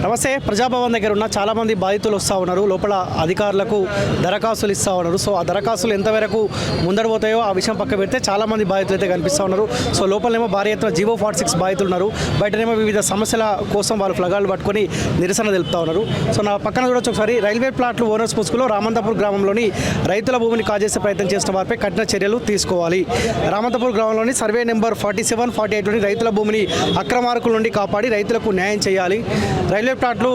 నమస్తే. ప్రజాభవన్ దగ్గర ఉన్న చాలామంది బాధితులు వస్తూ ఉన్నారు. లోపల అధికారులకు దరఖాస్తులు ఇస్తూ ఉన్నారు. సో ఆ దరఖాస్తులు ఎంతవరకు ముందడిపోతాయో ఆ విషయం పక్క పెడితే చాలామంది బాధితులు అయితే కనిపిస్తూ ఉన్నారు. సో లోపలేమో భారీ ఎత్తున జీవో 46 బాధితులు ఉన్నారు. బయటనేమో వివిధ సమస్యల కోసం వాళ్ళు ఫ్లగాలు పట్టుకొని నిరసన తెలుపుతూ ఉన్నారు. సో నా పక్కన చూడొచ్చు ఒకసారి. రైల్వే ప్లాట్లు ఓనర్స్ ముసుగులో రామంతపూర్ గ్రామంలోని రైతుల భూమిని కాజేసే ప్రయత్నం చేసిన వారిపై కఠిన చర్యలు తీసుకోవాలి. రామంతపూర్ గ్రామంలోని సర్వే నెంబర్ 47, 48లోని రైతుల భూమిని అక్రమార్కుల నుండి కాపాడి రైతులకు న్యాయం చేయాలి. రైల్వే ప్లాట్లు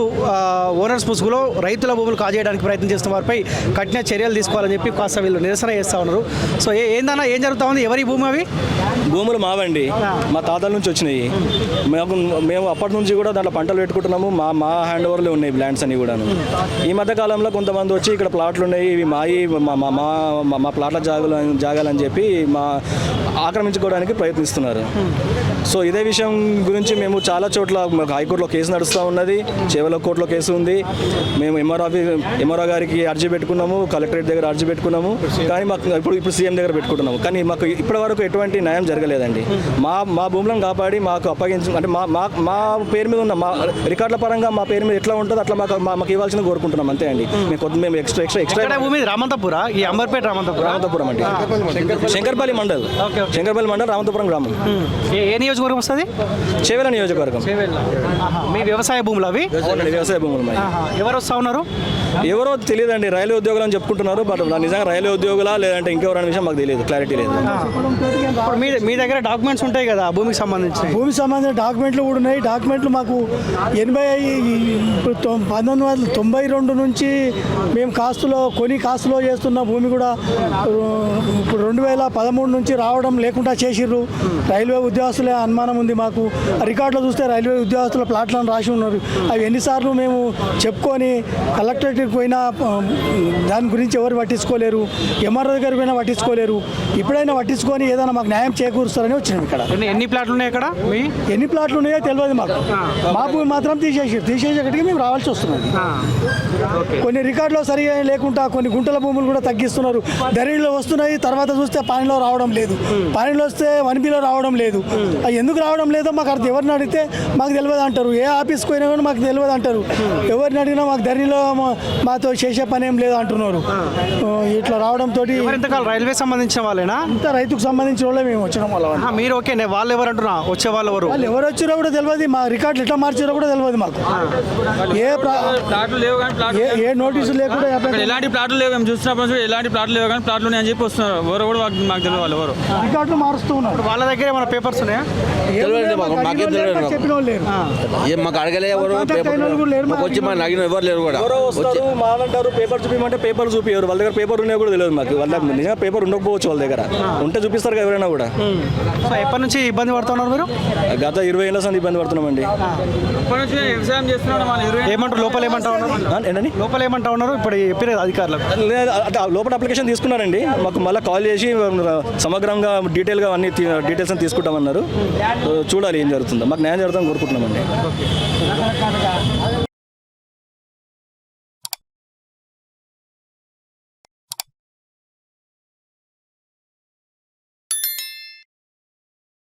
ఓనర్స్ ముసుగులో రైతుల భూములు కాజేయడానికి ప్రయత్నం చేస్తున్న వారిపై కఠిన చర్యలు తీసుకోవాలని చెప్పి కాస్త వీళ్ళు నిరసన చేస్తూ ఉన్నారు. సో ఏందన్నా ఏం జరుగుతూ ఉంది? ఎవరి భూమి అవి? భూములు మావండి, మా తాతల నుంచి వచ్చినాయి. మేము అప్పటి నుంచి కూడా దాంట్లో పంటలు పెట్టుకుంటున్నాము. మా హ్యాండ్ ఓవర్లో ఉన్నాయి ల్యాండ్స్ అన్ని కూడా. ఈ మధ్య కాలంలో కొంతమంది వచ్చి ఇక్కడ ప్లాట్లు ఉన్నాయి, ఇవి మా ప్లాట్ల జాగాలని చెప్పి ఆక్రమించుకోవడానికి ప్రయత్నిస్తున్నారు. సో ఇదే విషయం గురించి మేము చాలా చోట్ల హైకోర్టులో కేసు నడుస్తూ ఉన్నది, చేవల కోర్టులో కేసు ఉంది. మేము ఎంఆర్ఓ గారికి అర్జీ పెట్టుకున్నాము, కలెక్టరేట్ దగ్గర అర్జీ పెట్టుకున్నాము. కానీ మాకు ఇప్పుడు సీఎం దగ్గర పెట్టుకుంటున్నాము. కానీ మాకు ఇప్పటి వరకు ఎటువంటి న్యాయం జరగలేదండి. మా భూములను కాపాడి మాకు అప్పగించు అంటే మా పేరు మీద ఉన్న మా రికార్డుల పరంగా మా పేరు మీద ఎట్లా ఉంటుందో అట్లా మాకు ఇవ్వాల్సింది కోరుకుంటున్నాం. అంతే అండి. మేము ఎక్స్ట్రా భూమి రామంతపుర, ఈ అంబర్పేట రామంతపురం అండి, శంకర్పల్లి మండల్ రామంతపురం గ్రామం. ఏ నియోజకవర్గం వస్తుంది? చేవెల నియోజకవర్గం. మీ వ్యవసాయ భూములు అవి? వ్యవసాయ భూములు. ఎవరు వస్తూ ఉన్నారు? ఎవరో తెలియదండి. రైల్వే ఉద్యోగులు అని చెప్పుకుంటున్నారు. బట్ నిజంగా రైల్వే ఉద్యోగులా లేదంటే ఇంకెవరనే విషయం మాకు తెలియదు, క్లారిటీ లేదు. మీ దగ్గర డాక్యుమెంట్స్ ఉంటాయి కదా భూమికి సంబంధించిన డాక్యుమెంట్లు కూడా ఉన్నాయి. డాక్యుమెంట్లు మాకు 1992 నుంచి మేము కాస్తులో చేస్తున్న భూమి కూడా ఇప్పుడు 2013 నుంచి రావడం లేకుండా చేసిర్రు. రైల్వే ఉద్యోగస్తులే అనుమానం ఉంది మాకు. రికార్డులో చూస్తే రైల్వే ఉద్యోగస్తుల ప్లాట్లను రాసి ఉన్నారు. అవి ఎన్నిసార్లు మేము చెప్పుకొని కలెక్టరేట్కి పోయినా దాని గురించి ఎవరు పట్టించుకోలేరు. ఎంఆర్ఓ దగ్గర పోయినా పట్టించుకోలేరు. ఇప్పుడైనా పట్టించుకొని ఏదైనా మాకు న్యాయం చేకూరుస్తారని వచ్చినాం ఇక్కడ. ఎన్ని ప్లాట్లు ఉన్నాయి ఇక్కడ? ఎన్ని ప్లాట్లు ఉన్నాయో తెలియదు మాకు. మా భూమి మాత్రం తీసేసేటికి మేము రావాల్సి వస్తున్నది. కొన్ని రికార్డులో సరిగా లేకుండా కొన్ని గుంటల భూములు కూడా తగ్గిస్తున్నారు. ధరణిలో వస్తున్నాయి, తర్వాత చూస్తే పానీలో రావడం లేదు. పానీలో వస్తే 1Bలో రావడం లేదు. అది ఎందుకు రావడం లేదో మాకు అర్థం. ఎవరిని అడిగితే మాకు తెలియదు అంటారు. ఏ ఆఫీస్కి పోయినా కూడా మాకు తెలియదు అంటారు. ఎవరిని అడిగినా మాకు ధరణిలో మాతో చేసే పని ఏం లేదు అంటున్నారు. ఇట్లా రావడంతో రైల్వే సంబంధించిన వాళ్ళేనా? ఇంత రైతుకు సంబంధించిన వాళ్ళే మేము వచ్చినాం. వాళ్ళ మీరు ఓకే, వాళ్ళు ఎవరు అంటున్నా? వచ్చే వాళ్ళు ఎవరు వచ్చారో కూడా తెలియదు. మా రికార్డులు ఎట్లా మార్చారో కూడా తెలియదు మాకు. ఏ నోటీసు లేకుండా ఎలాంటి ప్లాట్లు లేవు. మేము చూసినప్పుడు ఎలాంటి ప్లాట్లు లేవు, కానీ ప్లాట్లు అని చెప్పి వస్తున్నారు. ఎవరు కూడా మాకు తెలియదు. వాళ్ళు ఎవరు రికార్డులు మారుస్తూ ఉన్నారు. వాళ్ళ దగ్గర ఏమైనా పేపర్స్ ఉన్నాయా? చెప్పిన వాళ్ళు లేరు. మాకు అడగలే ఎవరు వచ్చి మా నగిన ఎవరు లేరు కూడా. మాలంటారు పేపర్ చూపించమంటే పేపర్ చూపించారు. వాళ్ళ దగ్గర పేపర్ ఉన్నాయో కూడా తెలియదు మాకు. వాళ్ళ నిజంగా పేపర్ ఉండకపోవచ్చు. వాళ్ళ దగ్గర ఉంటే చూపిస్తారు కదా ఎవరైనా కూడా. ఎప్పటి నుంచి ఇబ్బంది పడుతున్నారు మీరు? గత 20 ఏళ్ళ సంది ఇబ్బంది పడుతున్నామండి. వ్యవసాయం చేస్తున్నాడు. ఏమంటారు లోపల ఏమంటా ఉన్నారు? ఏంటండి లోపల ఏమంటా ఉన్నారు? ఇప్పుడు చెప్పలేదు అధికారులకు. లోపల అప్లికేషన్ తీసుకున్నారండి. మాకు మళ్ళీ కాల్ చేసి సమగ్రంగా డీటెయిల్గా అన్ని డీటెయిల్స్ అని తీసుకుంటామన్నారు. చూడాలి ఏం జరుగుతుందో. మాకు న్యాయం జరుగుతుందని కోరుకుంటున్నామండి.